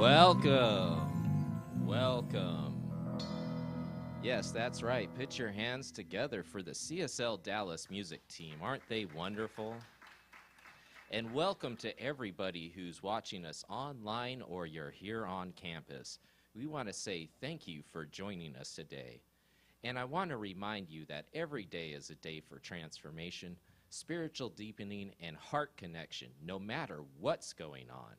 Welcome. Welcome. Yes, that's right. Put your hands together for the CSL Dallas music team. Aren't they wonderful? And welcome to everybody who's watching us online or you're here on campus. We want to say thank you for joining us today. And I want to remind you that every day is a day for transformation, spiritual deepening, and heart connection, no matter what's going on.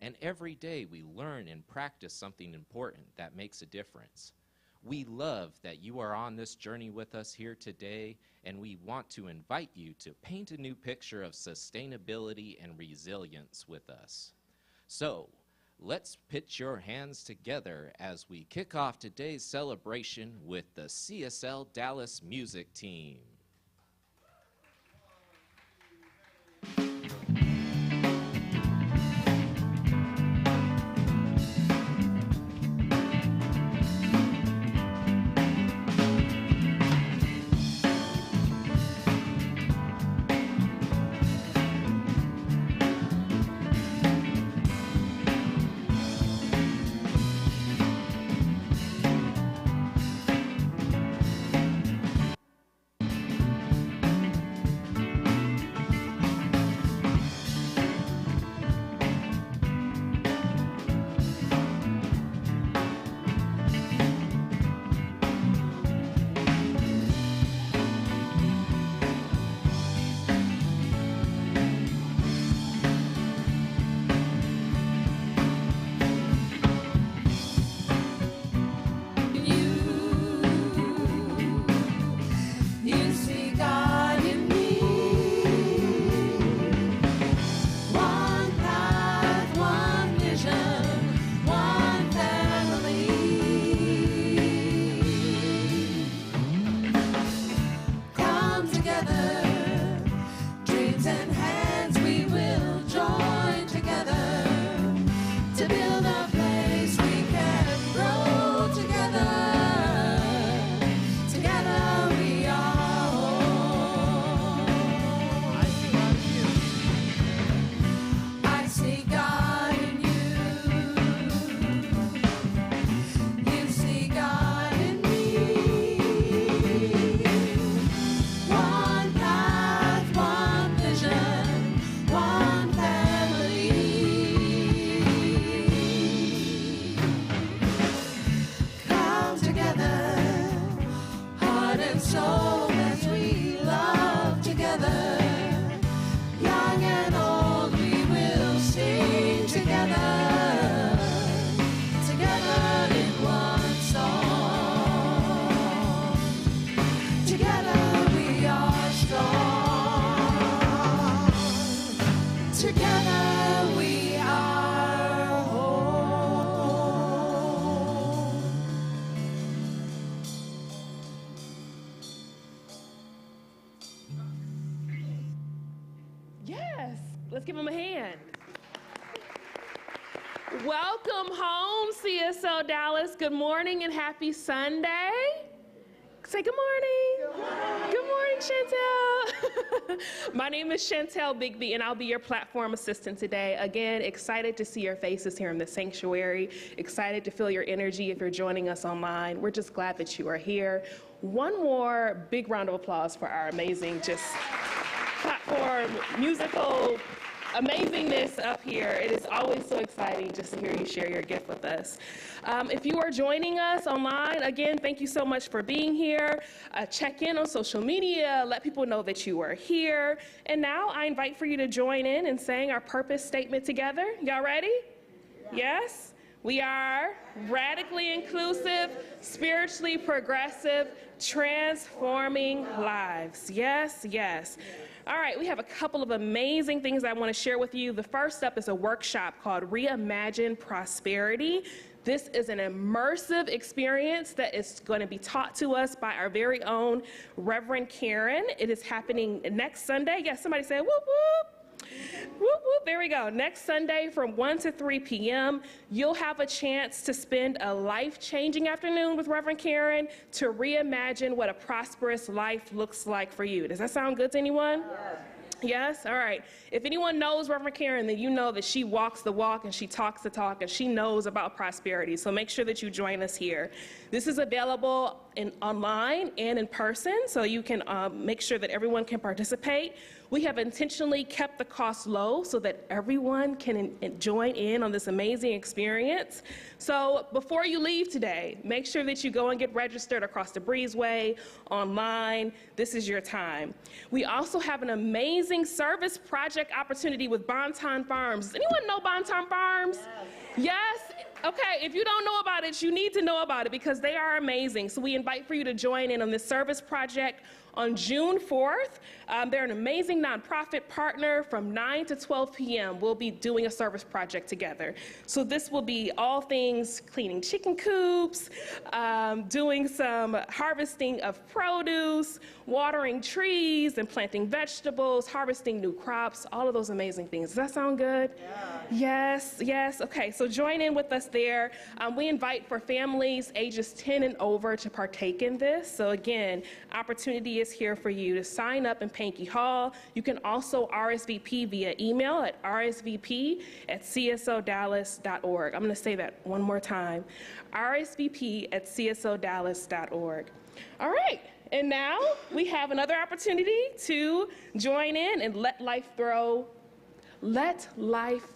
And every day we learn and practice something important that makes a difference. We love that you are on this journey with us here today, and we want to invite you to paint a new picture of sustainability and resilience with us. So, let's put your hands together as we kick off today's celebration with the CSL Dallas music team. Let's give them a hand. Welcome home, CSL Dallas. Good morning and happy Sunday. Say good morning. Good morning. Good morning, Chantel. My name is Chantel Bigby, and I'll be your platform assistant today. Again, excited to see your faces here in the sanctuary. Excited to feel your energy if you're joining us online. We're just glad that you are here. One more big round of applause for our amazing platform, musical amazingness up here. It is always so exciting just to hear you share your gift with us. If you are joining us online, again, thank you so much for being here. Check in on social media, let people know that you are here. And now I invite for you to join in and saying our purpose statement together. Y'all ready? Yes? We are radically inclusive, spiritually progressive, transforming lives. Yes, yes. All right, we have a couple of amazing things I want to share with you. The first up is a workshop called Reimagine Prosperity. This is an immersive experience that is going to be taught to us by our very own Reverend Karen. It is happening next Sunday. Yes, somebody said, whoop, whoop. Whoop, whoop, there we go. Next Sunday from 1 to 3 p.m., you'll have a chance to spend a life-changing afternoon with Reverend Karen to reimagine what a prosperous life looks like for you. Does that sound good to anyone? Yes. Yes? All right. If anyone knows Reverend Karen, then you know that she walks the walk and she talks the talk and she knows about prosperity. So make sure that you join us here. This is available online and in person, so you can make sure that everyone can participate. We have intentionally kept the cost low so that everyone can join in on this amazing experience. So before you leave today, make sure that you go and get registered across the breezeway, online. This is your time. We also have an amazing service project opportunity with Bonton Farms. Does anyone know Bonton Farms? Yes? Okay, if you don't know about it, you need to know about it because they are amazing. So we invite for you to join in on this service project on June 4th. They're an amazing nonprofit partner. From 9 to 12 p.m., we'll be doing a service project together. So this will be all things cleaning chicken coops, doing some harvesting of produce, watering trees and planting vegetables, harvesting new crops, all of those amazing things. Does that sound good? Yeah. Yes. Okay, so join in with us there. We invite for families ages 10 and over to partake in this. So again, opportunity is here for you to sign up in Pankey Hall. You can also RSVP via email at rsvp@csodallas.org. I'm going to say that one more time, rsvp@csodallas.org. All right, and now we have another opportunity to join in and let life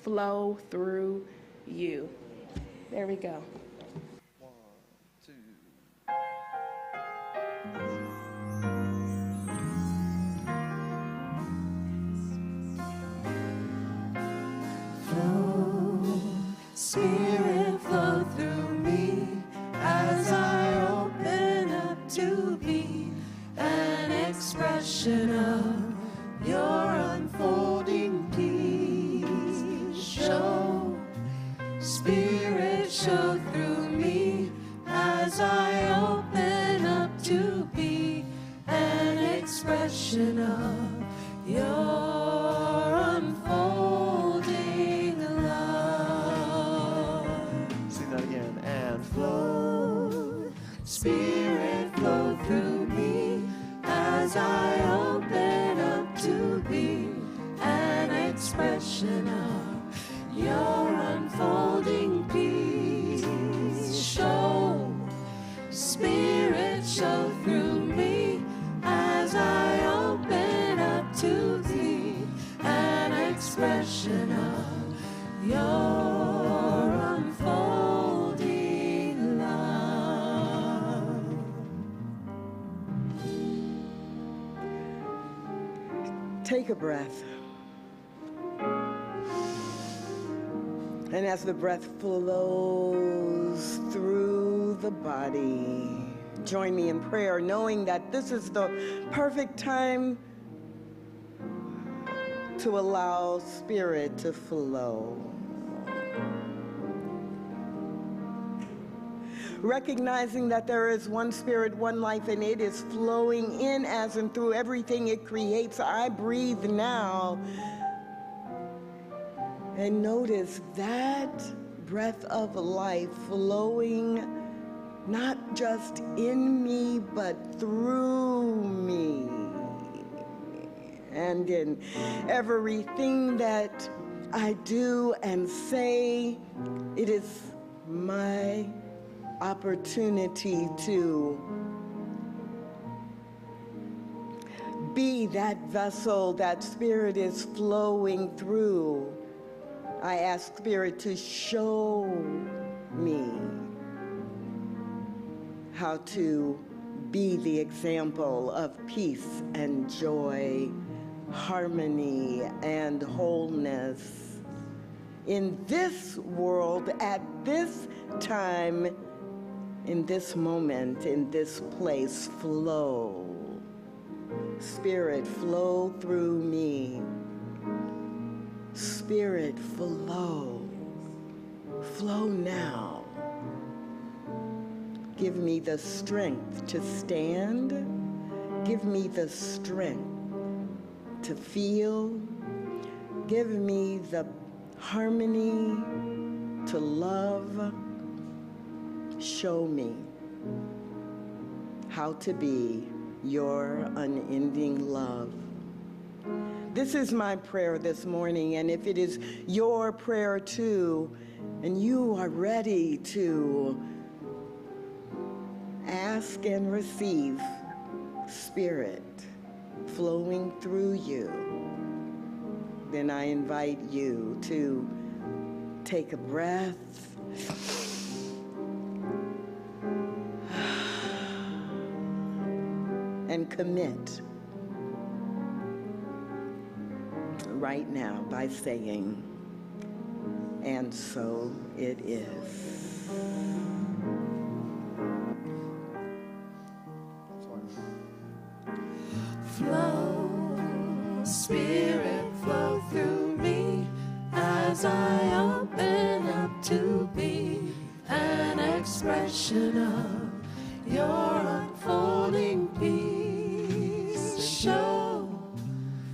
flow through you. There we go. Spirit, flow through me as I open up to be an expression of your unfolding peace. Show, Spirit, show through me as I open up to be an expression of your Spirit, flow through me as I open up to be an expression of your unfolding peace. Show, Spirit, show through me as I open up to be an expression of your Take a breath. And as the breath flows through the body, join me in prayer, knowing that this is the perfect time to allow Spirit to flow. Recognizing that there is one Spirit, one life, and it is flowing in as and through everything it creates. I breathe now and notice that breath of life flowing not just in me, but through me. And in everything that I do and say, it is my opportunity to be that vessel that Spirit is flowing through. I ask Spirit to show me how to be the example of peace and joy, harmony and wholeness in this world, at this time, in this moment, in this place. Flow. Spirit, flow through me. Spirit, flow. Flow now. Give me the strength to stand. Give me the strength to feel. Give me the harmony to love. Show me how to be your unending love. This is my prayer this morning, and if it is your prayer too, and you are ready to ask and receive Spirit flowing through you, then I invite you to take a breath and commit right now by saying, "And so it is." Flow, Spirit, flow through me as I open up to be an expression of your unfolding peace. Show,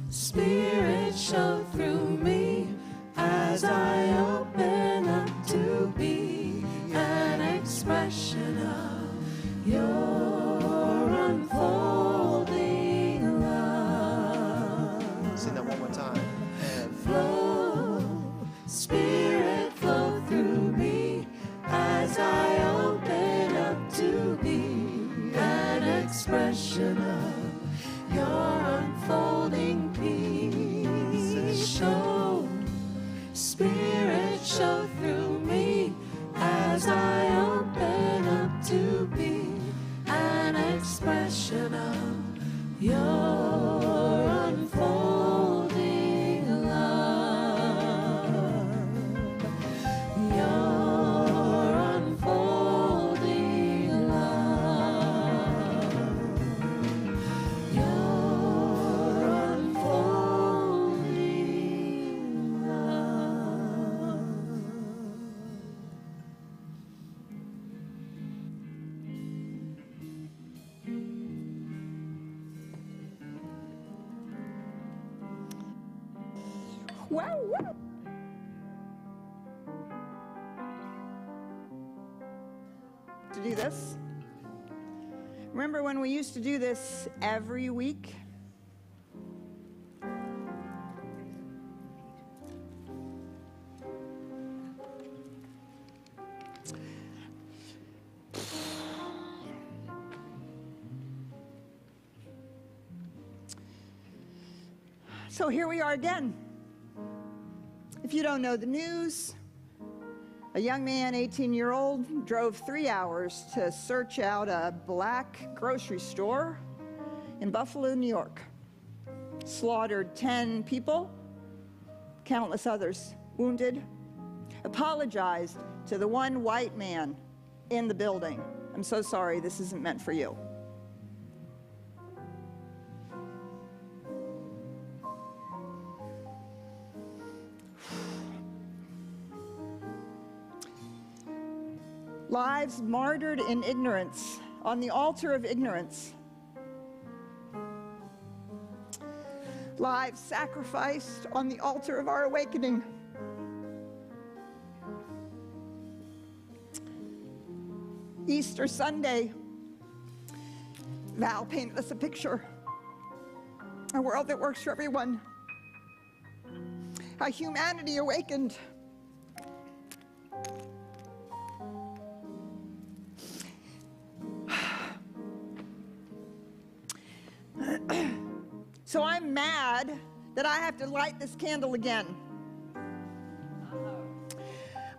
Spirit, show through me as I open up to be an expression of your unfolding love. Sing that one more time. And Flow, Spirit, flow through me as I open up to be an expression of your unfolding peace. Show, Spirit, show through me as I open up to be an expression of your unfolding love. Your unfolding love. Your unfolding love. Wow, wow. To do this. Remember when we used to do this every week? So here we are again. If you don't know the news, a young man, 18-year-old, drove 3 hours to search out a black grocery store in Buffalo, New York. Slaughtered 10 people, countless others wounded. Apologized to the one white man in the building. "I'm so sorry, this isn't meant for you." Lives martyred in ignorance, on the altar of ignorance. Lives sacrificed on the altar of our awakening. Easter Sunday, Val painted us a picture. A world that works for everyone. A humanity awakened. So I'm mad that I have to light this candle again.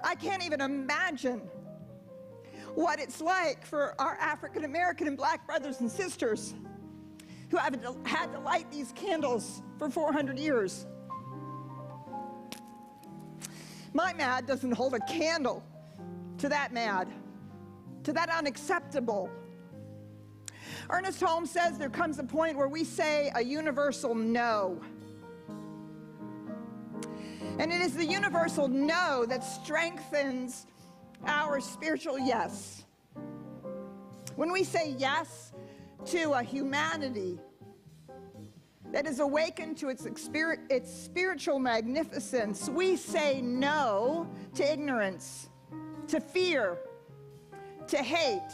I can't even imagine what it's like for our African American and black brothers and sisters who haven't had to light these candles for 400 years. My mad doesn't hold a candle to that mad, to that unacceptable. Ernest Holmes says there comes a point where we say a universal no. And it is the universal no that strengthens our spiritual yes. When we say yes to a humanity that is awakened to its spiritual magnificence, we say no to ignorance, to fear, to hate.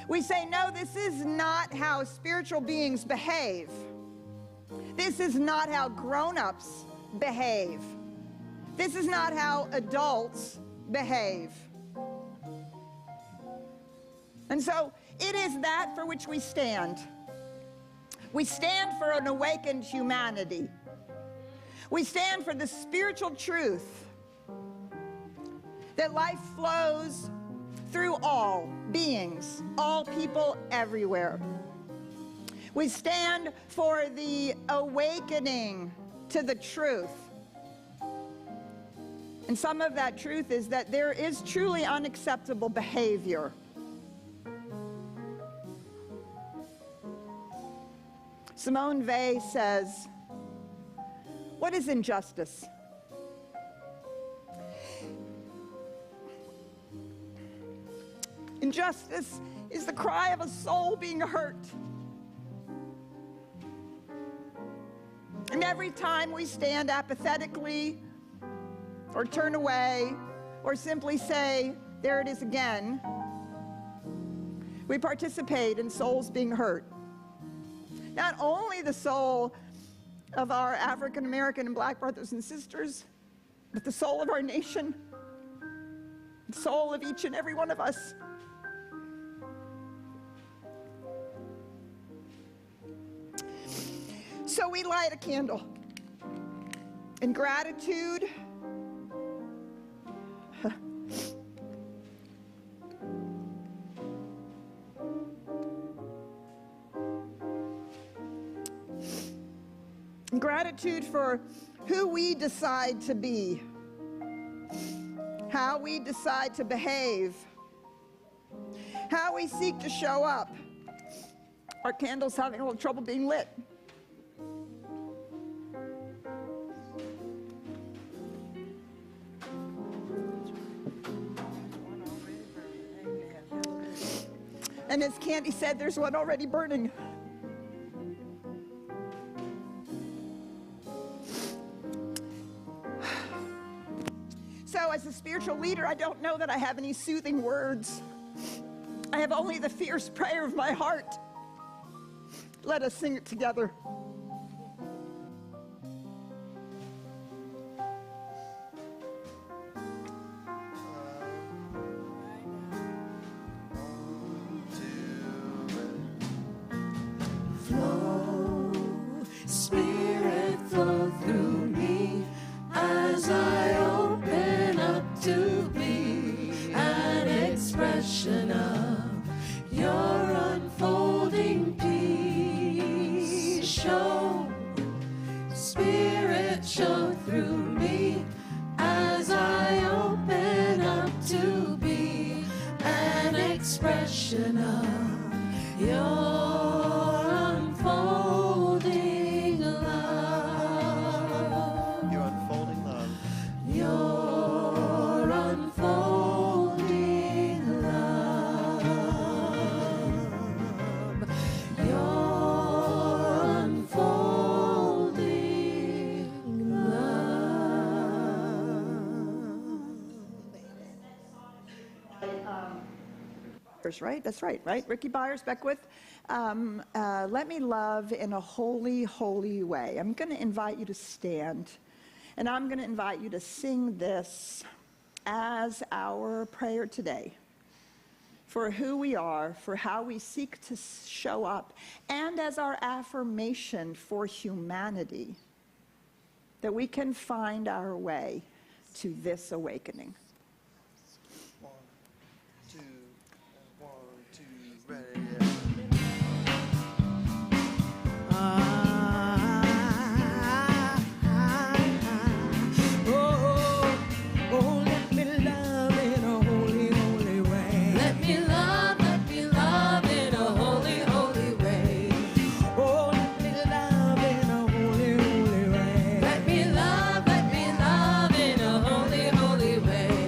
We say, no, this is not how spiritual beings behave. This is not how grown-ups behave. This is not how adults behave. And so it is that for which we stand. We stand for an awakened humanity. We stand for the spiritual truth that life flows through all beings, all people everywhere. We stand for the awakening to the truth. And some of that truth is that there is truly unacceptable behavior. Simone Weil says, "What is injustice? Injustice is the cry of a soul being hurt. And every time we stand apathetically or turn away or simply say, 'There it is again,' we participate in souls being hurt. Not only the soul of our African American and Black brothers and sisters, but the soul of our nation, the soul of each and every one of us. So we light a candle in gratitude gratitude for who we decide to be, how we decide to behave, how we seek to show up. Our candle's having a little trouble being lit. And as Candy said, there's one already burning. So as a spiritual leader, I don't know that I have any soothing words. I have only the fierce prayer of my heart. Let us sing it together. Spirit, flow through me as I open up to be an expression of your unfolding peace. Show, Spirit, show through me as I open up to be an expression of your unfolding love. Your unfolding love. Your unfolding love. Your unfolding love. Right? That's right, right? Ricky Byers, Beckwith. Let me love in a holy, holy way. I'm going to invite you to stand, and I'm going to invite you to sing this as our prayer today for who we are, for how we seek to show up, and as our affirmation for humanity, that we can find our way to this awakening. 1, 2, 1, 2, ready. Let me love in a holy, holy way. Let me love in a holy, holy way. Oh, let me love in a holy, holy way. Let me love in a holy, holy way.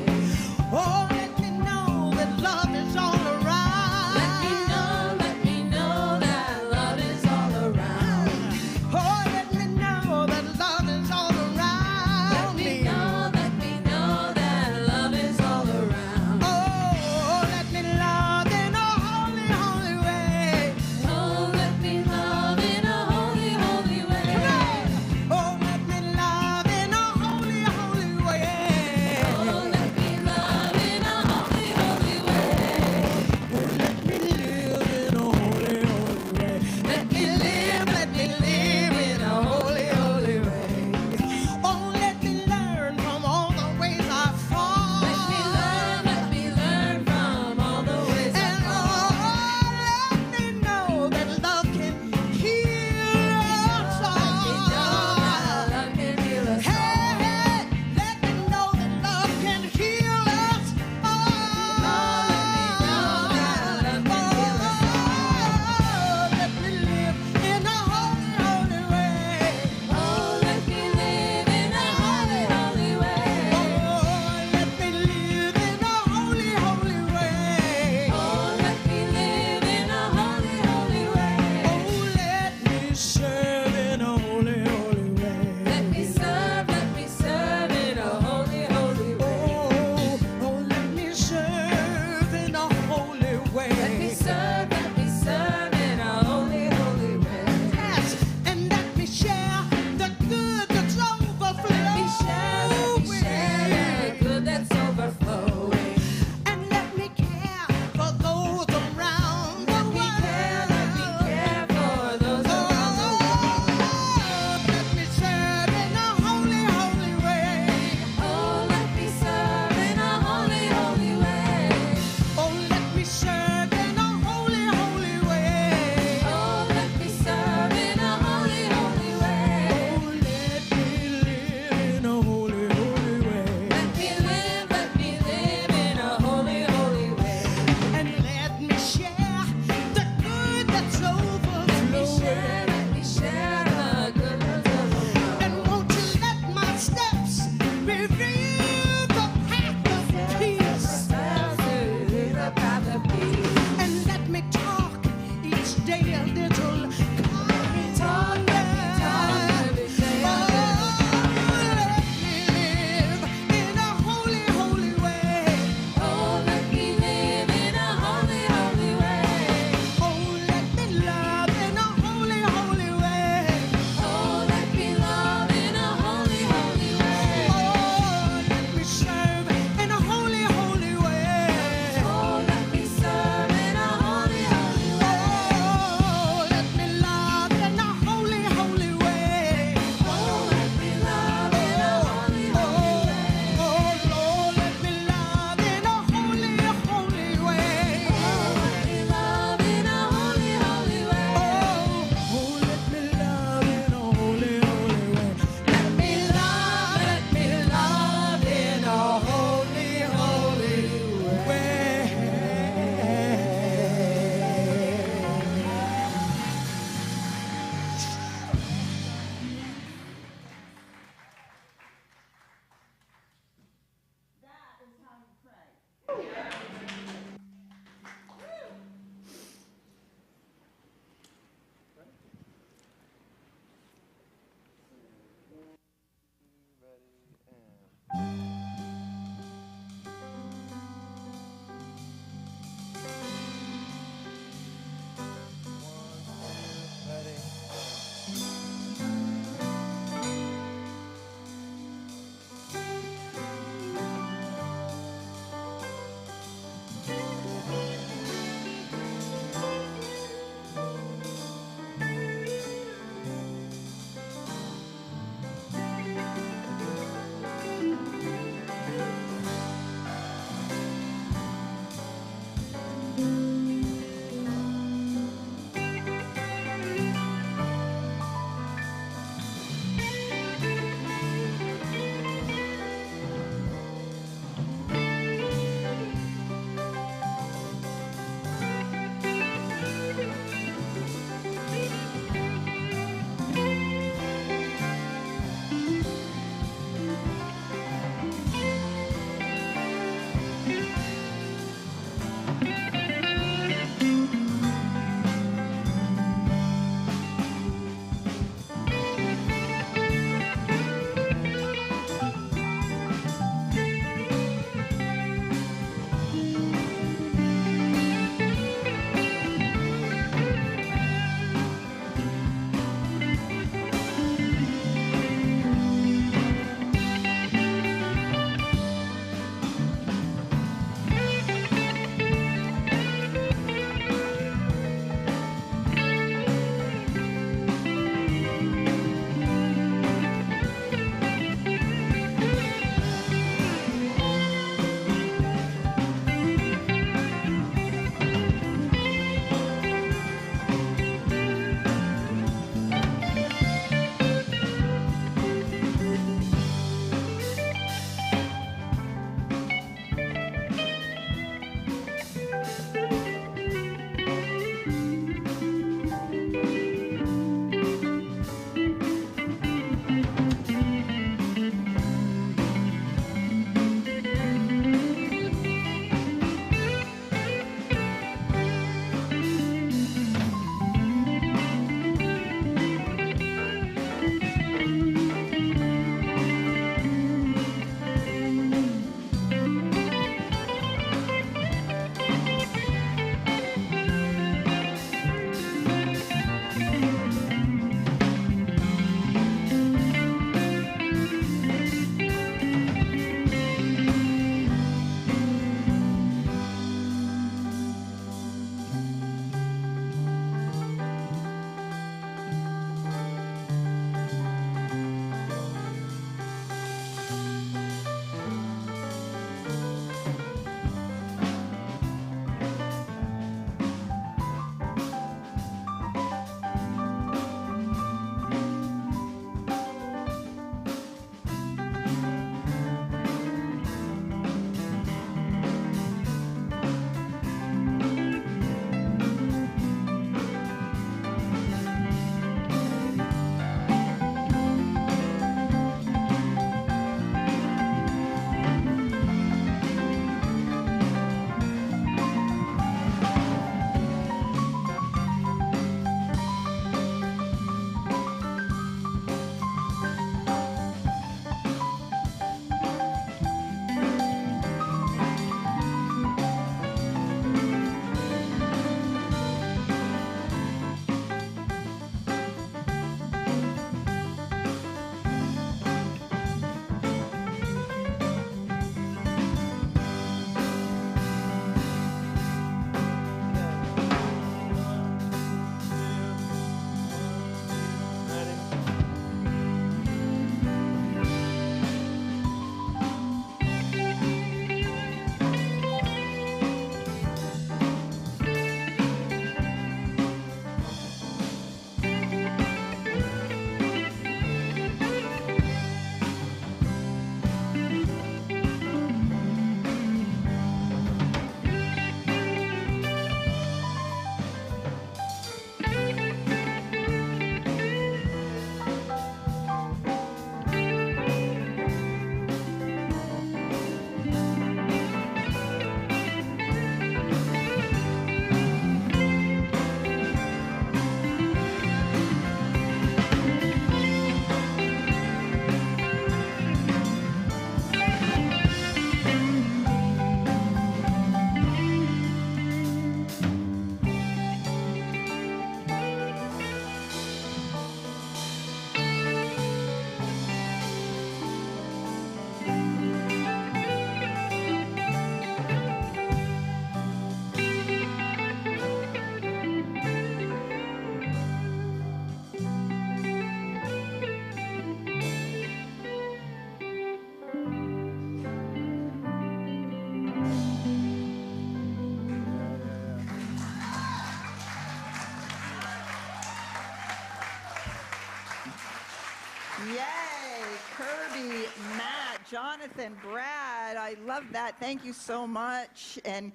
Jonathan, Brad, I love that. Thank you so much. And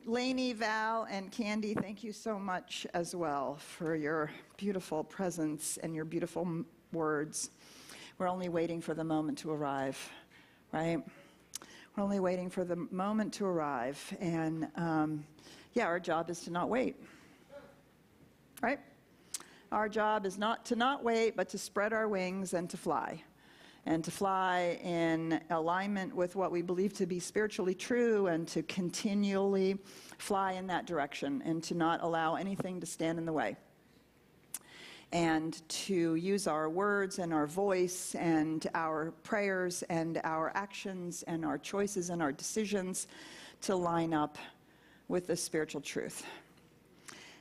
Lainey, Val, and Candy, thank you so much as well for your beautiful presence and your beautiful words. We're only waiting for the moment to arrive, right? We're only waiting for the moment to arrive. And yeah, our job is to not wait, right? Our job is not to not wait, but to spread our wings and to fly. And to fly in alignment with what we believe to be spiritually true, and to continually fly in that direction, and to not allow anything to stand in the way. And to use our words and our voice and our prayers and our actions and our choices and our decisions to line up with the spiritual truth.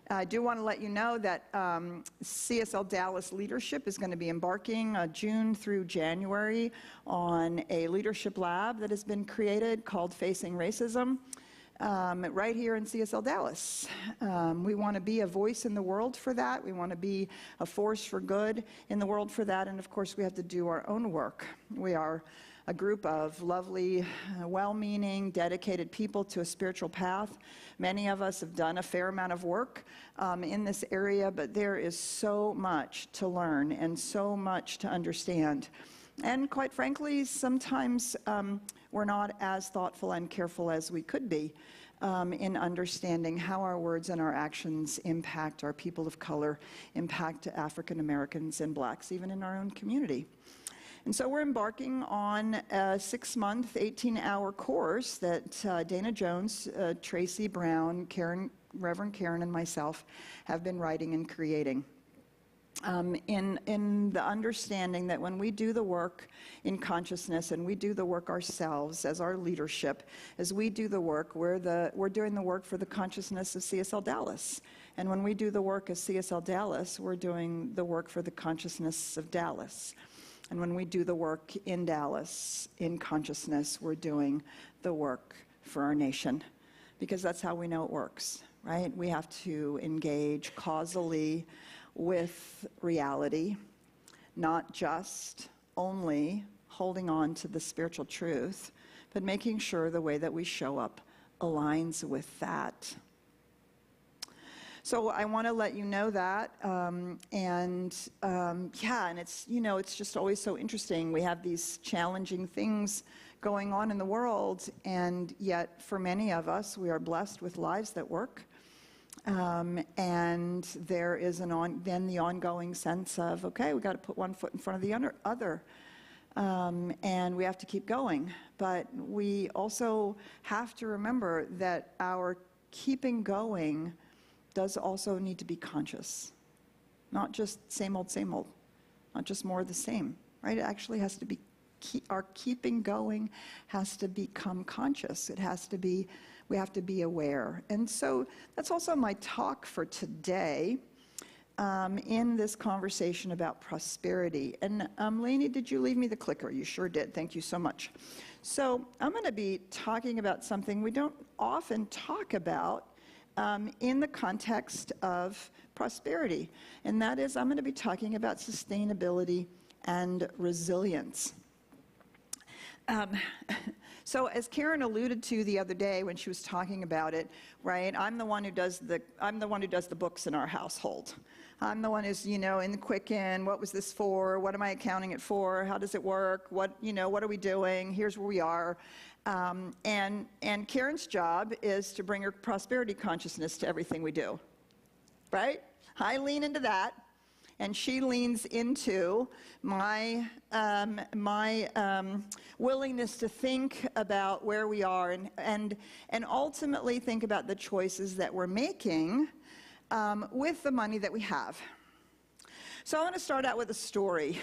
I do want to let you know that CSL Dallas leadership is going to be embarking June through January on a leadership lab that has been created called Facing Racism right here in CSL Dallas. We want to be a voice in the world for that. We want to be a force for good in the world for that. And of course, we have to do our own work. We are a group of lovely, well-meaning, dedicated people to a spiritual path. Many of us have done a fair amount of work in this area, but there is so much to learn and so much to understand. And quite frankly, sometimes we're not as thoughtful and careful as we could be in understanding how our words and our actions impact our people of color, impact African Americans and blacks, even in our own community. And so we're embarking on a 6-month, 18-hour course that Dana Jones, Tracy Brown, Reverend Karen, and myself have been writing and creating. In the understanding that when we do the work in consciousness and we do the work ourselves as our leadership, as we do the work, we're doing the work for the consciousness of CSL Dallas. And when we do the work as CSL Dallas, we're doing the work for the consciousness of Dallas. And when we do the work in Dallas, in consciousness, we're doing the work for our nation. Because that's how we know it works, right? We have to engage causally with reality, not just only holding on to the spiritual truth, but making sure the way that we show up aligns with that. So I want to let you know that, and it's, you know, it's just always so interesting. We have these challenging things going on in the world, and yet for many of us, we are blessed with lives that work. And there is then the ongoing sense of, okay, we got to put one foot in front of the other, and we have to keep going. But we also have to remember that our keeping going does also need to be conscious, not just same old, not just more of the same, right? It actually has to be, our keeping going has to become conscious. It has to be, we have to be aware. And so that's also my talk for today in this conversation about prosperity. And Lainey, did you leave me the clicker? You sure did. Thank you so much. So I'm going to be talking about something we don't often talk about in the context of prosperity. And that is, I'm going to be talking about sustainability and resilience. So as Karen alluded to the other day when she was talking about it, right, I'm the one who does the books in our household. I'm the one who's, you know, in the Quicken, what was this for? What am I accounting it for? How does it work? What are we doing? Here's where we are. And Karen's job is to bring her prosperity consciousness to everything we do, right? I lean into that, and she leans into my willingness to think about where we are and ultimately think about the choices that we're making with the money that we have. So I want to start out with a story.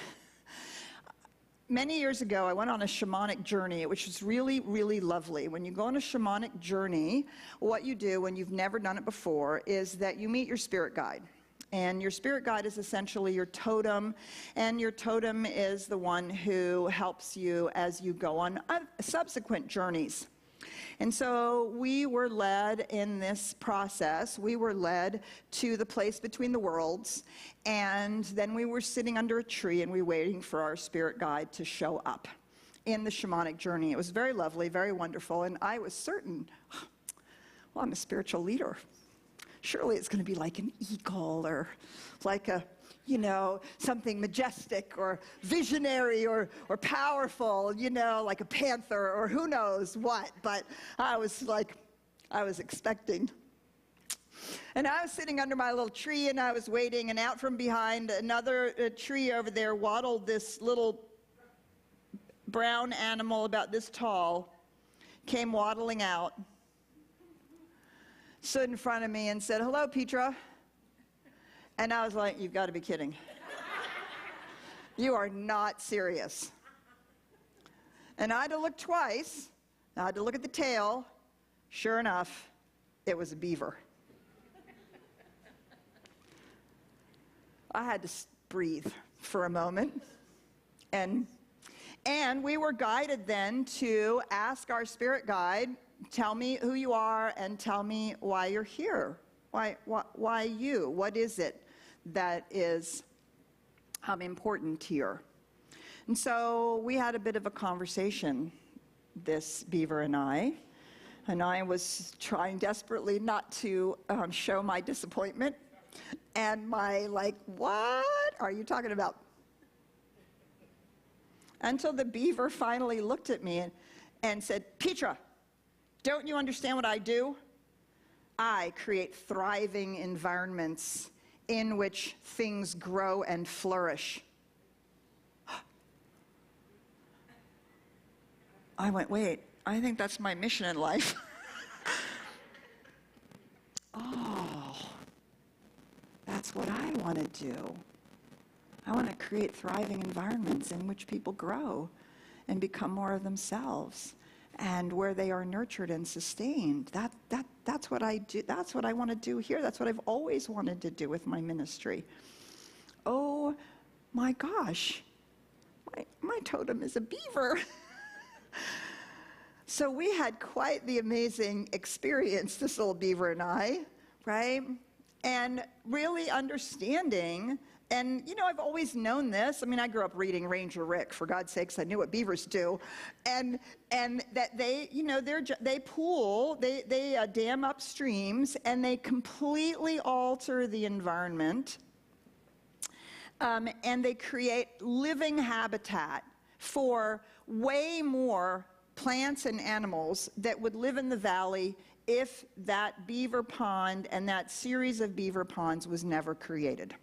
Many years ago, I went on a shamanic journey, which was really, really lovely. When you go on a shamanic journey, what you do when you've never done it before is that you meet your spirit guide. And your spirit guide is essentially your totem, and your totem is the one who helps you as you go on subsequent journeys. And so we were led in this process, we were led to the place between the worlds, and then we were sitting under a tree and we were waiting for our spirit guide to show up in the shamanic journey. It was very lovely, very wonderful, and I was certain, well, I'm a spiritual leader. Surely it's going to be like an eagle or like a, you know, something majestic or visionary or powerful, you know, like a panther or who knows what. But I was expecting. And I was sitting under my little tree and I was waiting, and out from behind another tree over there waddled this little brown animal about this tall, came waddling out, stood in front of me and said, "Hello, Petra." And I was like, "You've got to be kidding. You are not serious." And I had to look twice. I had to look at the tail. Sure enough, it was a beaver. I had to breathe for a moment. And we were guided then to ask our spirit guide, "Tell me who you are and tell me why you're here. Why you? What is it that is important here?" And so we had a bit of a conversation, this beaver and I was trying desperately not to show my disappointment and my like, "What are you talking about?" Until the beaver finally looked at me and said, "Petra, don't you understand what I do? I create thriving environments in which things grow and flourish." I went, "Wait, I think that's my mission in life." Oh, that's what I want to do. I want to create thriving environments in which people grow and become more of themselves, and where they are nurtured and sustained. That's what I do. That's what I want to do here. That's what I've always wanted to do with my ministry. Oh my gosh, my totem is a beaver. So we had quite the amazing experience, this little beaver and I, right? And really understanding. And, you know, I've always known this. I mean, I grew up reading Ranger Rick, for God's sakes. I knew what beavers do. And that they, you know, they pool, they dam up streams, and they completely alter the environment. And they create living habitat for way more plants and animals that would live in the valley if that beaver pond and that series of beaver ponds was never created.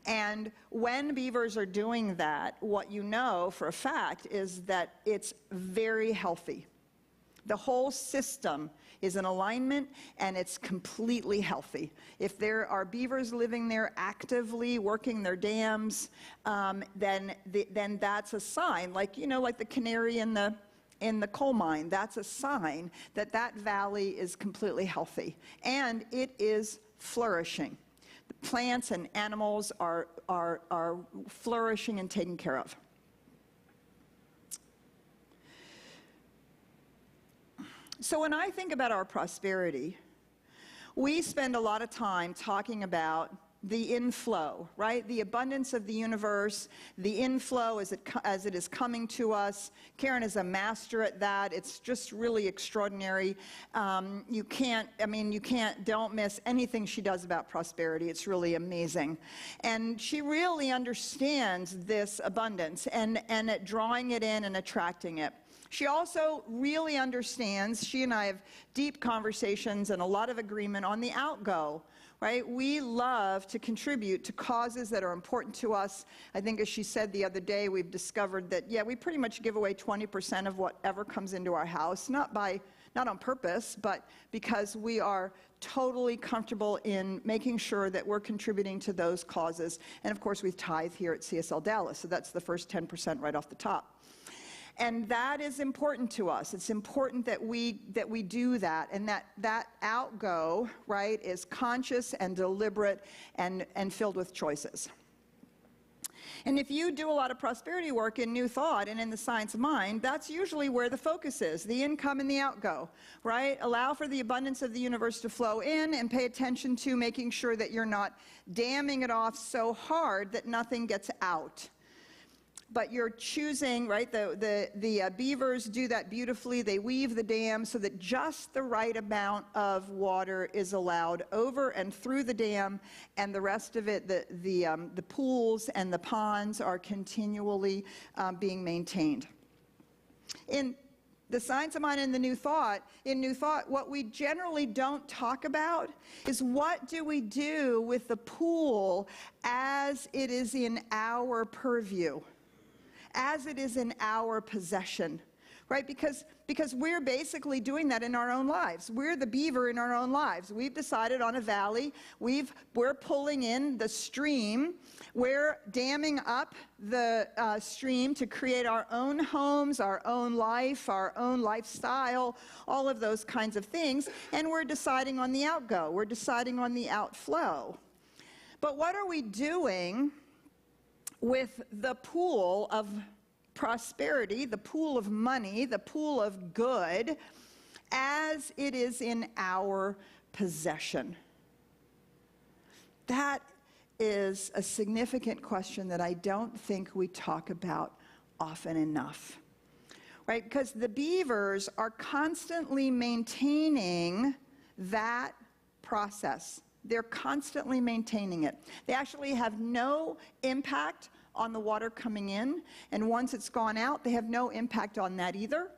And when beavers are doing that, what you know for a fact is that it's very healthy. The whole system is in alignment and it's completely healthy. If there are beavers living there actively working their dams, then that's a sign, like, you know, like the canary in the coal mine. That's a sign that that valley is completely healthy and it is flourishing. The plants and animals are flourishing and taken care of. So when I think about our prosperity, we spend a lot of time talking about the inflow, right? The abundance of the universe, the inflow as it is coming to us. Karen is a master at that. It's just really extraordinary. Don't miss anything she does about prosperity. It's really amazing. And she really understands this abundance and at drawing it in and attracting it. She also really understands, she and I have deep conversations and a lot of agreement on the outgo, right? We love to contribute to causes that are important to us. I think as she said the other day, we've discovered that, yeah, we pretty much give away 20% of whatever comes into our house, not on purpose, but because we are totally comfortable in making sure that we're contributing to those causes. And of course, we tithe here at CSL Dallas, so that's the first 10% right off the top. And that is important to us. It's important that we do that, and that outgo, right, is conscious and deliberate and filled with choices. And if you do a lot of prosperity work in New Thought and in the Science of Mind, that's usually where the focus is, the income and the outgo, right? Allow for the abundance of the universe to flow in and pay attention to making sure that you're not damming it off so hard that nothing gets out. but you're choosing, right? The beavers do that beautifully. They weave the dam so that just the right amount of water is allowed over and through the dam, and the rest of it, the pools and the ponds are continually being maintained. In the Science of Mind and the New Thought, in New Thought, what we generally don't talk about is what do we do with the pool as it is in our purview, as it is in our possession, right? Because we're basically doing that in our own lives. We're the beaver in our own lives. We've decided on a valley, we're pulling in the stream, we're damming up the stream to create our own homes, our own life, our own lifestyle, all of those kinds of things, and we're deciding on the outgo, we're deciding on the outflow. But what are we doing with the pool of prosperity, the pool of money, the pool of good, as it is in our possession? That is a significant question that I don't think we talk about often enough, right? Because the beavers are constantly maintaining that process. They're constantly maintaining it. They actually have no impact on the water coming in, and once it's gone out, they have no impact on that either.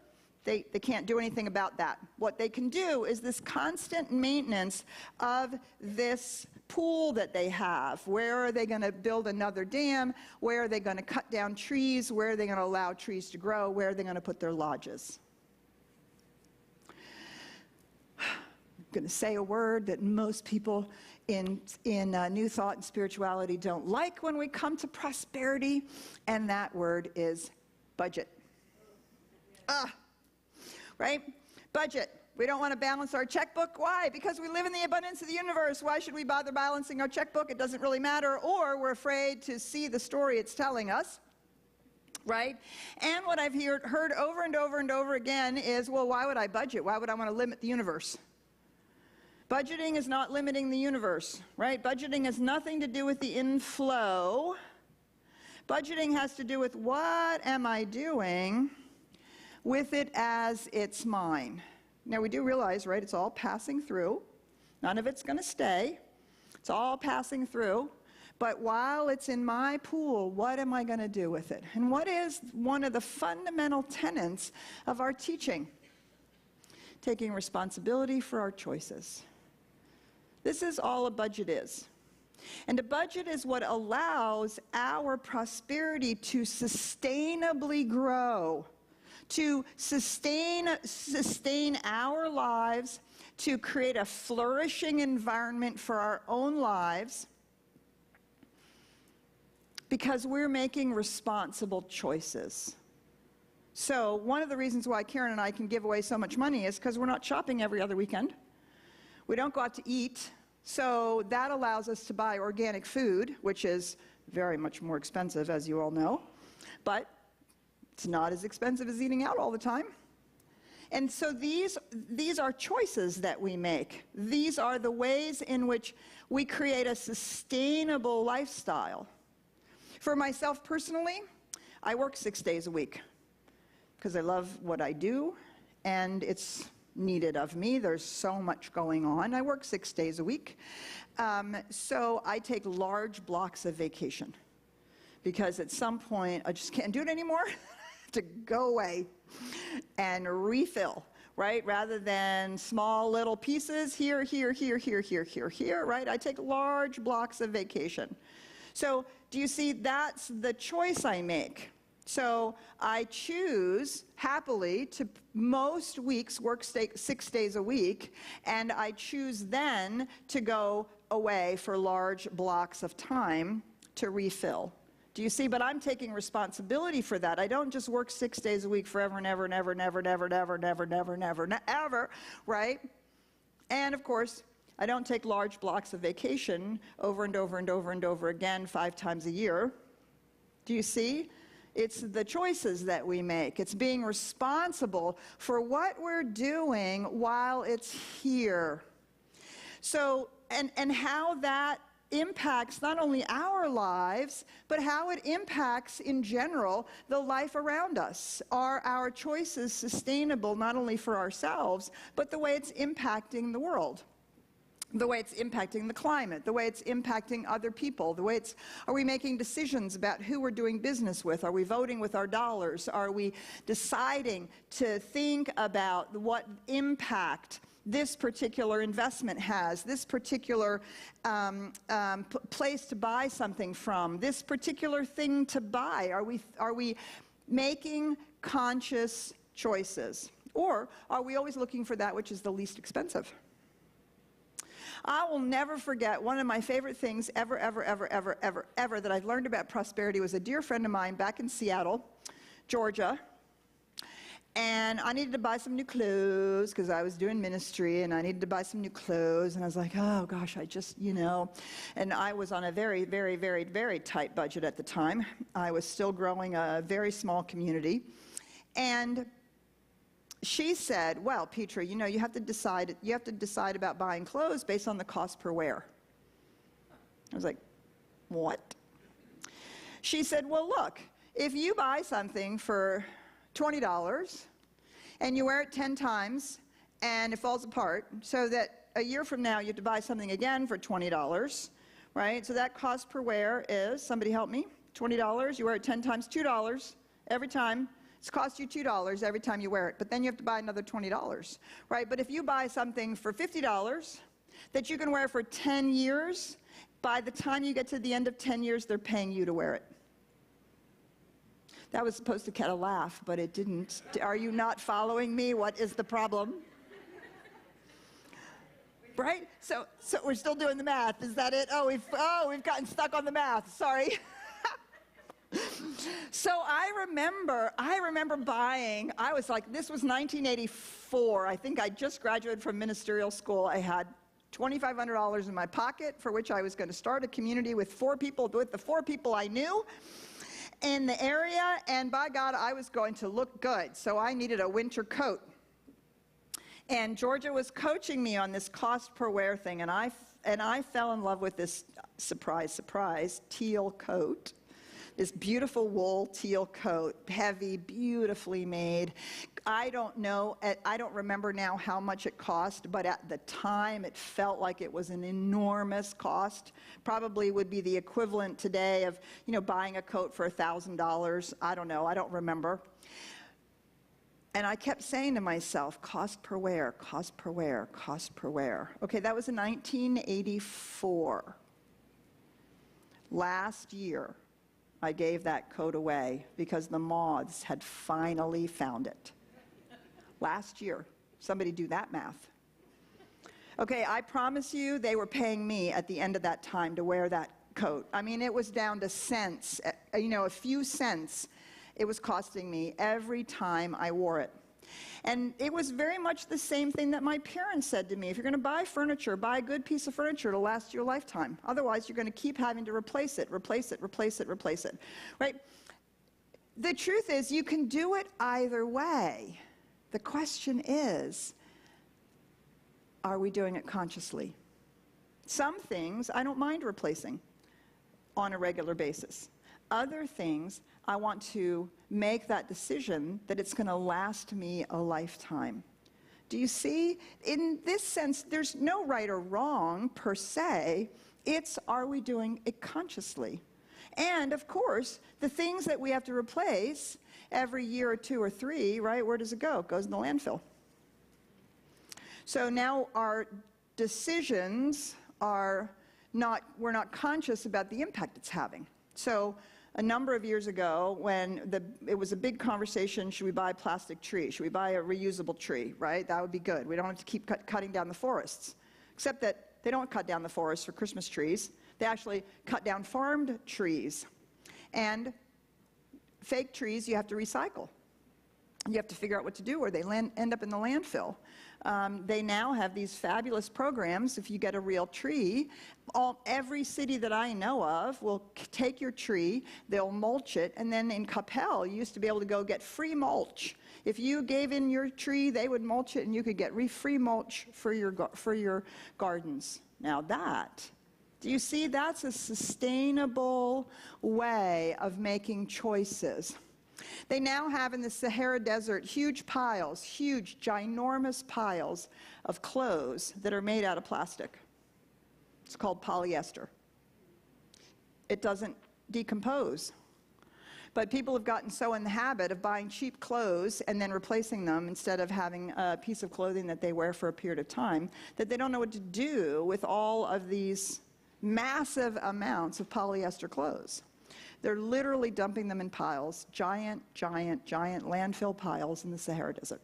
They can't do anything about that. What they can do is this constant maintenance of this pool that they have. Where are they going to build another dam? Where are they going to cut down trees? Where are they going to allow trees to grow? Where are they going to put their lodges? I'm going to say a word that most people in New Thought and spirituality don't like when we come to prosperity, and that word is budget. Right? Budget. We don't want to balance our checkbook. Why? Because we live in the abundance of the universe. Why should we bother balancing our checkbook? It doesn't really matter. Or we're afraid to see the story it's telling us. Right? And what I've heard over and over and over again is, well, why would I budget? Why would I want to limit the universe? Budgeting is not limiting the universe, right? Budgeting has nothing to do with the inflow. Budgeting has to do with what am I doing with it as it's mine. Now we do realize, right, it's all passing through. None of it's going to stay. It's all passing through. But while it's in my pool, what am I going to do with it? And what is one of the fundamental tenets of our teaching? Taking responsibility for our choices. This is all a budget is. And a budget is what allows our prosperity to sustainably grow, to sustain our lives, to create a flourishing environment for our own lives, because we're making responsible choices. So one of the reasons why Karen and I can give away so much money is because we're not shopping every other weekend. We don't go out to eat, so that allows us to buy organic food, which is very much more expensive, as you all know, but it's not as expensive as eating out all the time. And so these are choices that we make. These are the ways in which we create a sustainable lifestyle. For myself personally, I work 6 days a week because I love what I do, and it's needed of me. There's so much going on. I work 6 days a week. So I take large blocks of vacation because at some point I just can't do it anymore. To go away and refill, right? Rather than small little pieces here, here, here, here, here, here, here, right? I take large blocks of vacation. So do you see, that's the choice I make. So I choose happily to most weeks work 6 days a week, and I choose then to go away for large blocks of time to refill. Do you see? But I'm taking responsibility for that. I don't just work 6 days a week forever and ever and ever and ever and ever and ever and ever and ever and ever and ever, right? And of course, I don't take large blocks of vacation over and over and over and over again 5 times a year. Do you see? It's the choices that we make. It's being responsible for what we're doing while it's here. So, and how that impacts not only our lives, but how it impacts in general the life around us. Are our choices sustainable not only for ourselves, but the way it's impacting the world? The way it's impacting the climate, the way it's impacting other people, are we making decisions about who we're doing business with? Are we voting with our dollars? Are we deciding to think about what impact this particular investment has, this particular place to buy something from, this particular thing to buy? Are we making conscious choices? Or are we always looking for that which is the least expensive? I will never forget one of my favorite things ever that I've learned about prosperity was a dear friend of mine back in Seattle, Georgia. And I needed to buy some new clothes because I was doing ministry and I needed to buy some new clothes. And I was like, oh gosh, and I was on a very, very, very, very tight budget at the time. I was still growing a very small community. And she said, well, Petra, you have to decide about buying clothes based on the cost per wear. I was like, what? She said, well, look, if you buy something for $20 and you wear it 10 times and it falls apart, so that a year from now you have to buy something again for $20, right? So that cost per wear is, somebody help me, $20, you wear it 10 times, $2 every time. It's cost you $2 every time you wear it, but then you have to buy another $20, right? But if you buy something for $50 that you can wear for 10 years, by the time you get to the end of 10 years, they're paying you to wear it. That was supposed to get a laugh, but it didn't. Are you not following me? What is the problem? Right? So we're still doing the math. Is that it? Oh, we've gotten stuck on the math. Sorry. So I remember buying, I was like, this was 1984. I think I just graduated from ministerial school. I had $2,500 in my pocket for which I was going to start a community with the 4 people I knew in the area, and by God, I was going to look good. So I needed a winter coat. And Georgia was coaching me on this cost per wear thing, and I fell in love with this, surprise, teal coat. This beautiful wool teal coat, heavy, beautifully made. I don't remember now how much it cost, but at the time it felt like it was an enormous cost. Probably would be the equivalent today of, buying a coat for $1,000. I don't know, I don't remember. And I kept saying to myself, cost per wear, cost per wear, cost per wear. Okay, that was in 1984. Last year, I gave that coat away because the moths had finally found it. Last year. Somebody do that math. Okay, I promise you they were paying me at the end of that time to wear that coat. I mean, it was down to cents, a few cents it was costing me every time I wore it. And it was very much the same thing that my parents said to me. If you're going to buy furniture, buy a good piece of furniture to last your lifetime. Otherwise, you're going to keep having to replace it, right? The truth is, you can do it either way. The question is, are we doing it consciously? Some things I don't mind replacing on a regular basis. Other things, I want to make that decision that it's going to last me a lifetime. Do you see? In this sense, there's no right or wrong per se. It's, are we doing it consciously? And of course, the things that we have to replace every year or 2 or 3, right, where does it go? It goes in the landfill. So now our decisions we're not conscious about the impact it's having. So a number of years ago, when it was a big conversation, should we buy a plastic tree? Should we buy a reusable tree, right? That would be good. We don't have to keep cutting down the forests. Except that they don't cut down the forests for Christmas trees. They actually cut down farmed trees. And fake trees you have to recycle. You have to figure out what to do, or they end up in the landfill. They now have these fabulous programs. If you get a real tree, every city that I know of will take your tree, they'll mulch it, and then in Capel, you used to be able to go get free mulch. If you gave in your tree, they would mulch it, and you could get free mulch for your gardens. Now that Do you see? That's a sustainable way of making choices. They now have in the Sahara Desert huge piles, huge, ginormous piles of clothes that are made out of plastic. It's called polyester. It doesn't decompose. But people have gotten so in the habit of buying cheap clothes and then replacing them instead of having a piece of clothing that they wear for a period of time, that they don't know what to do with all of these massive amounts of polyester clothes. They're literally dumping them in piles, giant, giant, giant landfill piles in the Sahara Desert.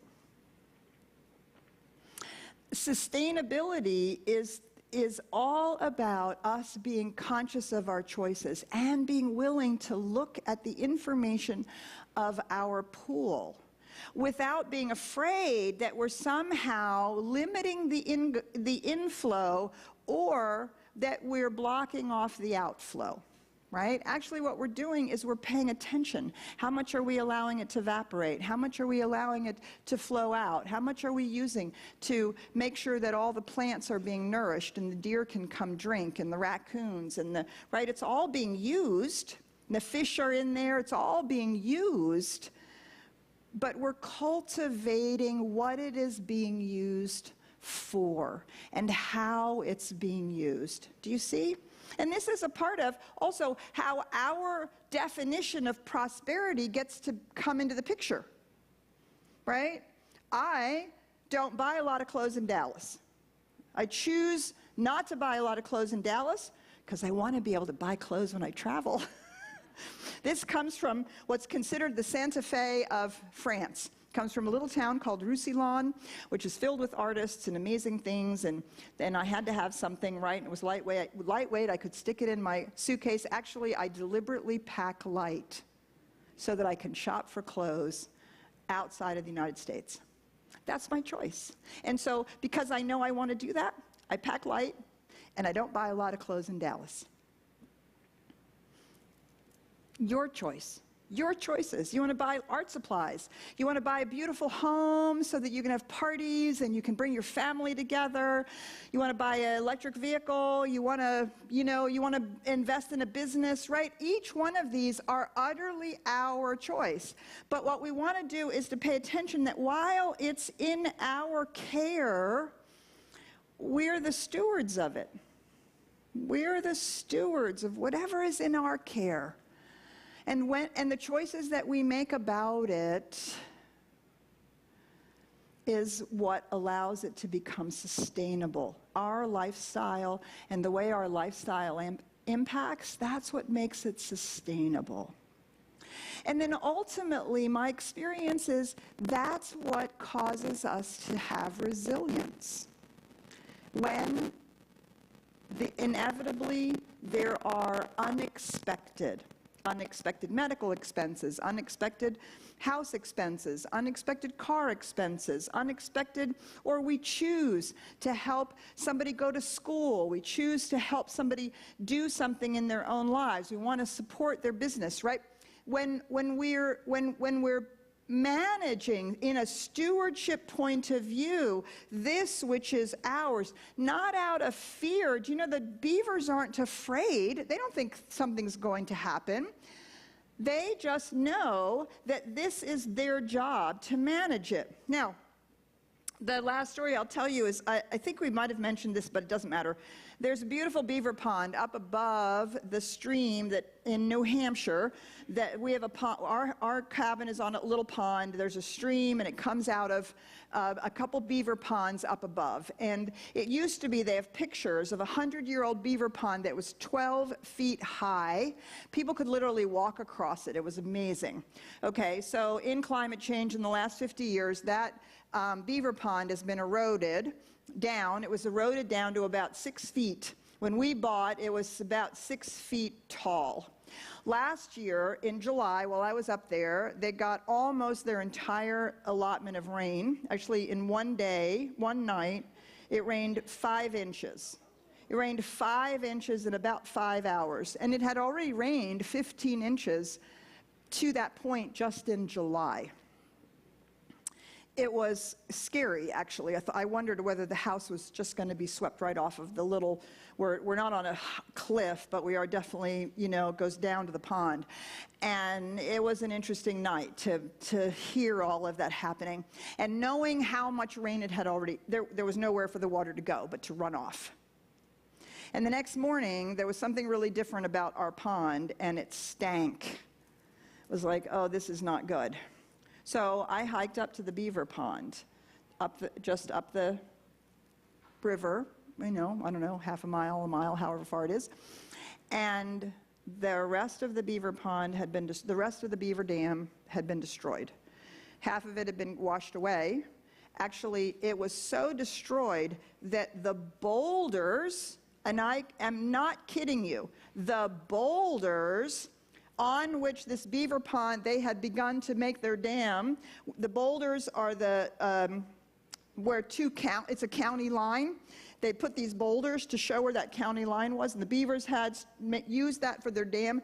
Sustainability is all about us being conscious of our choices and being willing to look at the information of our pool without being afraid that we're somehow limiting the inflow or that we're blocking off the outflow. Right? Actually, what we're doing is we're paying attention. How much are we allowing it to evaporate? How much are we allowing it to flow out? How much are we using to make sure that all the plants are being nourished and the deer can come drink and the raccoons and right? It's all being used. And the fish are in there. It's all being used. But we're cultivating what it is being used for and how it's being used. Do you see? And this is a part of also how our definition of prosperity gets to come into the picture, right? I don't buy a lot of clothes in Dallas. I choose not to buy a lot of clothes in Dallas because I want to be able to buy clothes when I travel. This comes from what's considered the Santa Fe of France. It comes from a little town called Roussillon, which is filled with artists and amazing things, and then I had to have something, right, and it was lightweight, I could stick it in my suitcase. Actually, I deliberately pack light so that I can shop for clothes outside of the United States. That's my choice. And so, because I know I want to do that, I pack light, and I don't buy a lot of clothes in Dallas. Your choice. Your choices. You want to buy art supplies. You want to buy a beautiful home so that you can have parties and you can bring your family together. You want to buy an electric vehicle. You want to, you want to invest in a business, right? Each one of these are utterly our choice. But what we want to do is to pay attention that while it's in our care, we're the stewards of it. We're the stewards of whatever is in our care. And the choices that we make about it is what allows it to become sustainable. Our lifestyle and the way our lifestyle impacts, that's what makes it sustainable. And then ultimately, my experience is that's what causes us to have resilience. When inevitably there are unexpected medical expenses, unexpected house expenses, unexpected car expenses, or we choose to help somebody go to school, we choose to help somebody do something in their own lives, we want to support their business, right? When we're managing in a stewardship point of view this which is ours, not out of fear. Do you know the beavers aren't afraid? They don't think something's going to happen. They just know that this is their job to manage it. Now, the last story I'll tell you is, I think we might have mentioned this, but it doesn't matter. There's a beautiful beaver pond up above the stream that in New Hampshire that we have a pond. Our cabin is on a little pond. There's a stream, and it comes out of a couple beaver ponds up above. And it used to be, they have pictures of a 100-year-old beaver pond that was 12 feet high. People could literally walk across it. It was amazing. Okay, so in climate change in the last 50 years, that beaver pond has been eroded down. It was eroded down to about 6 feet. When we bought, it was about 6 feet tall. Last year, in July, while I was up there, they got almost their entire allotment of rain. Actually, in one day, one night, it rained 5 inches. It rained 5 inches in about 5 hours. And it had already rained 15 inches to that point just in July. It was scary, actually. I wondered whether the house was just going to be swept right off of the little, we're not on a cliff, but we are definitely, you know, it goes down to the pond. And it was an interesting night to hear all of that happening. And knowing how much rain it had already, there was nowhere for the water to go but to run off. And the next morning, there was something really different about our pond, and it stank. It was like, oh, this is not good. So I hiked up to the beaver pond, just up the river, you know, I don't know, half a mile, however far it is. And the rest of the beaver pond had been, the rest of the beaver dam had been destroyed. Half of it had been washed away. Actually, it was so destroyed that the boulders, and I am not kidding you, the boulders on which this beaver pond, they had begun to make their dam. The boulders are the, where it's a county line. They put these boulders to show where that county line was, and the beavers had used that for their dam.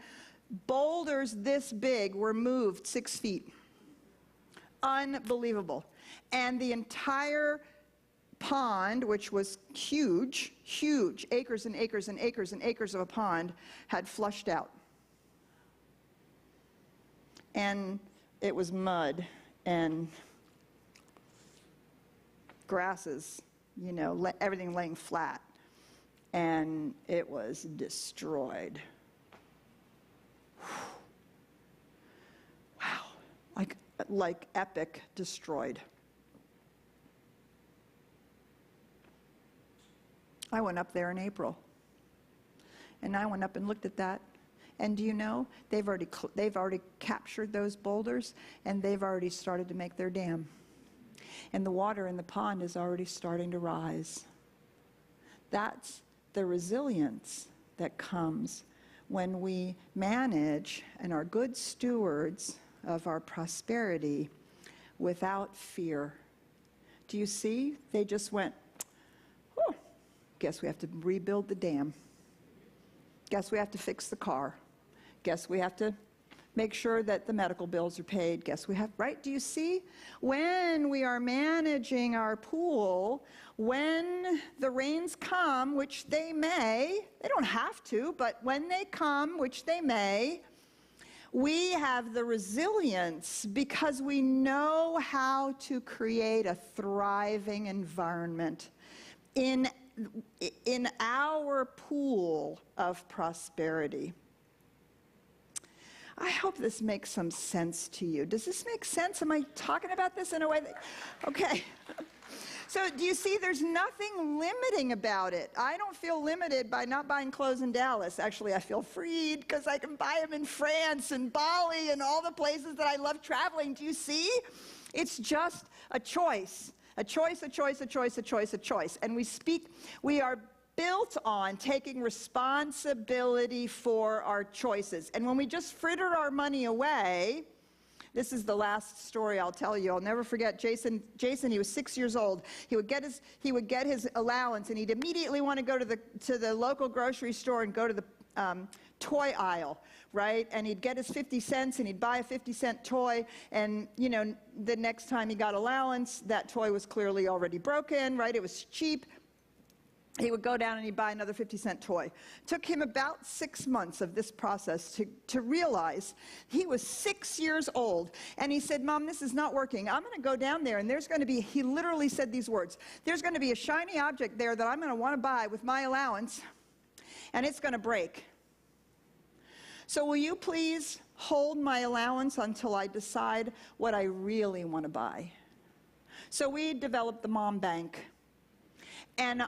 Boulders this big were moved 6 feet. Unbelievable. And the entire pond, which was huge, huge, acres and acres and acres and acres of a pond, had flushed out. And it was mud and grasses, you know, everything laying flat. And it was destroyed. Wow, like epic destroyed. I went up there in April. And I went up and looked at that. And do you know, they've already captured those boulders, and they've already started to make their dam. And the water in the pond is already starting to rise. That's the resilience that comes when we manage and are good stewards of our prosperity without fear. Do you see? They just went, oh, guess we have to rebuild the dam. Guess we have to fix the car. Guess we have to make sure that the medical bills are paid. Guess we have, right? Do you see? When we are managing our pool, when the rains come, which they may, they don't have to, but when they come, which they may, we have the resilience because we know how to create a thriving environment in our pool of prosperity. I hope this makes some sense to you. Does this make sense? Am I talking about this in a way that, okay. So do you see, there's nothing limiting about it. I don't feel limited by not buying clothes in Dallas. Actually, I feel freed because I can buy them in France and Bali and all the places that I love traveling. Do you see? It's just a choice. A choice, a choice, a choice, a choice, a choice. And we are built on taking responsibility for our choices. And when we just fritter our money away, this is the last story I'll tell you. I'll never forget Jason, he was 6 years old. He would get his allowance, and he'd immediately want to go to the local grocery store and go to the toy aisle, right? And he'd get his 50 cents and he'd buy a 50-cent toy, and you know, the next time he got allowance, that toy was clearly already broken, right? It was cheap. He would go down and he'd buy another 50-cent toy. Took him about 6 months of this process to realize he was 6 years old. And he said, Mom, this is not working. I'm going to go down there and there's going to be, he literally said these words, there's going to be a shiny object there that I'm going to want to buy with my allowance, and it's going to break. So will you please hold my allowance until I decide what I really want to buy? So we developed the Mom Bank. And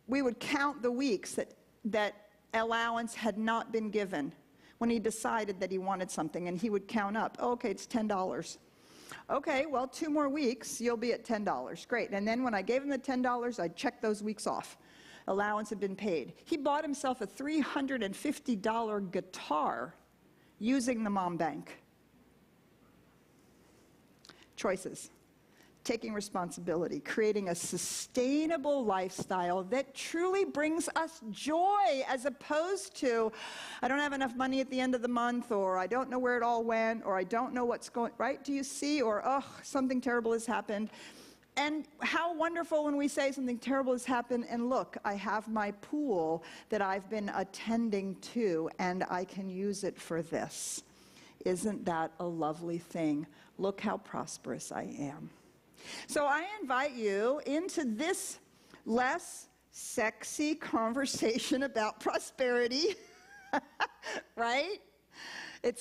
we would count the weeks that allowance had not been given when he decided that he wanted something, and he would count up. Oh, okay, it's $10. Okay, well, 2 more weeks, you'll be at $10. Great. And then when I gave him the $10, I'd check those weeks off. Allowance had been paid. He bought himself a $350 guitar using the Mom Bank. Choices. taking responsibility, creating a sustainable lifestyle that truly brings us joy, as opposed to, I don't have enough money at the end of the month, or I don't know where it all went, or I don't know what's going, right? Do you see? Or, oh, something terrible has happened. And how wonderful when we say something terrible has happened, and look, I have my pool that I've been attending to, and I can use it for this. Isn't that a lovely thing? Look how prosperous I am. So I invite you into this less sexy conversation about prosperity, right?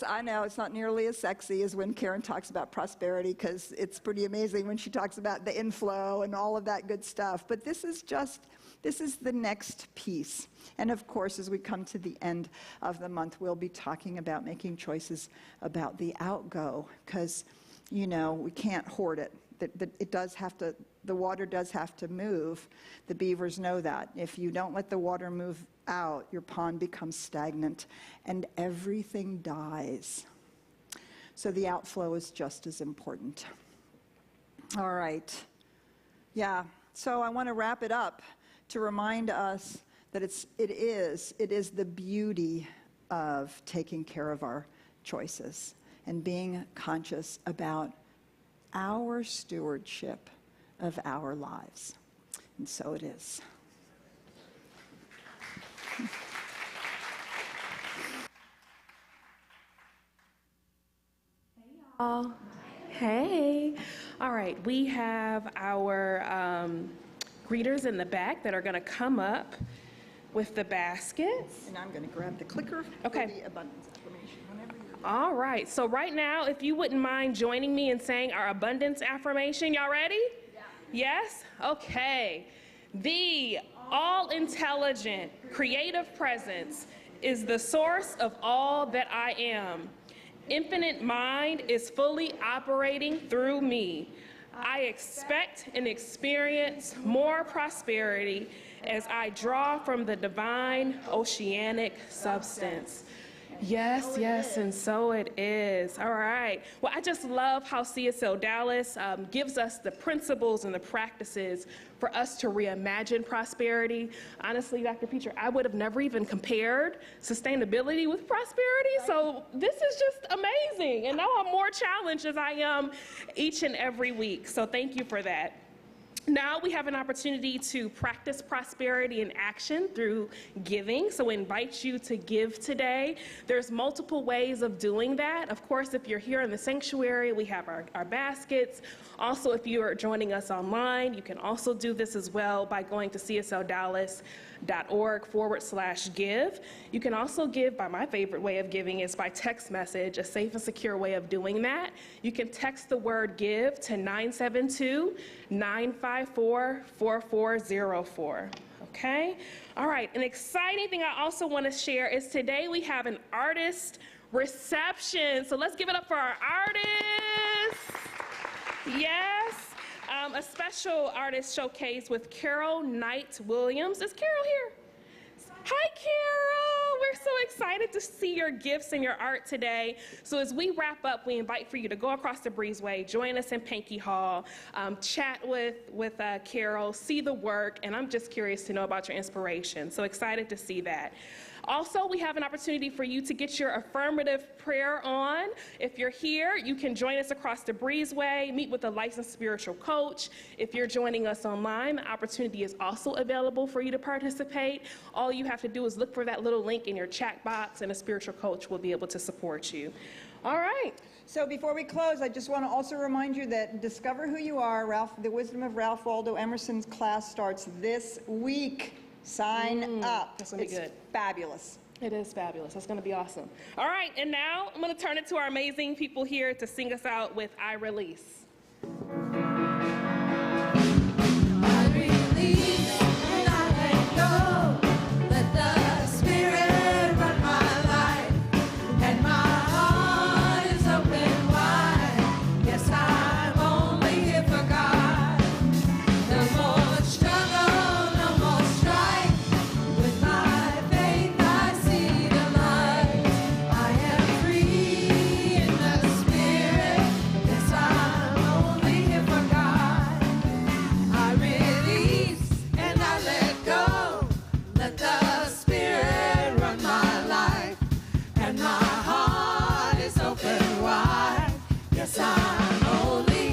I know it's not nearly as sexy as when Karen talks about prosperity, because it's pretty amazing when she talks about the inflow and all of that good stuff. But this is the next piece. And of course, as we come to the end of the month, we'll be talking about making choices about the outgo, because, you know, we can't hoard it. The water does have to move. The beavers know that. If you don't let the water move out, your pond becomes stagnant and everything dies. So the outflow is just as important. All right. Yeah, so I want to wrap it up to remind us that it is the beauty of taking care of our choices and being conscious about our stewardship of our lives. And so it is. Hey. All right, we have our greeters in the back that are going to come up with the baskets. And I'm going to grab the clicker Okay. for the abundance affirmation whenever you're ready. All right, so right now, if you wouldn't mind joining me in saying our abundance affirmation. Y'all ready? Yeah. Yes? Okay. The all-intelligent, creative presence is the source of all that I am. Infinite mind is fully operating through me. I expect and experience more prosperity as I draw from the divine oceanic substance. Yes, yes, and so it is. All right. Well, I just love how CSL Dallas gives us the principles and the practices for us to reimagine prosperity. Honestly, Dr. Peter, I would have never even compared sustainability with prosperity, so this is just amazing. And now I'm more challenged as I am each and every week, so thank you for that. Now we have an opportunity to practice prosperity in action through giving. So we invite you to give today. There's multiple ways of doing that. Of course, if you're here in the sanctuary, we have our baskets. Also, if you are joining us online, you can also do this as well by going to csldallas.org/give. You can also give by my favorite way of giving is by text message, a safe and secure way of doing that. You can text the word give to 972-954-4404. Okay? All right, an exciting thing I also want to share is today we have an artist reception. So let's give it up for our artists. Yes. A special artist showcase with Carol Knight Williams. Is Carol here? Hi, Carol. We're so excited to see your gifts and your art today. So as we wrap up, we invite for you to go across the breezeway, join us in Pankey Hall, chat with Carol, see the work, and I'm just curious to know about your inspiration. So excited to see that. Also, we have an opportunity for you to get your affirmative prayer on. If you're here, you can join us across the breezeway, meet with a licensed spiritual coach. If you're joining us online, the opportunity is also available for you to participate. All you have to do is look for that little link in your chat box, and a spiritual coach will be able to support you. All right. So before we close, I just want to also remind you that Discover Who You Are, The Wisdom of Ralph Waldo Emerson's class starts this week. Sign up. That's going to be good. Fabulous. It is fabulous. That's going to be awesome. All right, and now I'm going to turn it to our amazing people here to sing us out with I Release. Free in the spirit, yes, I'm only here for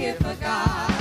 gift of God.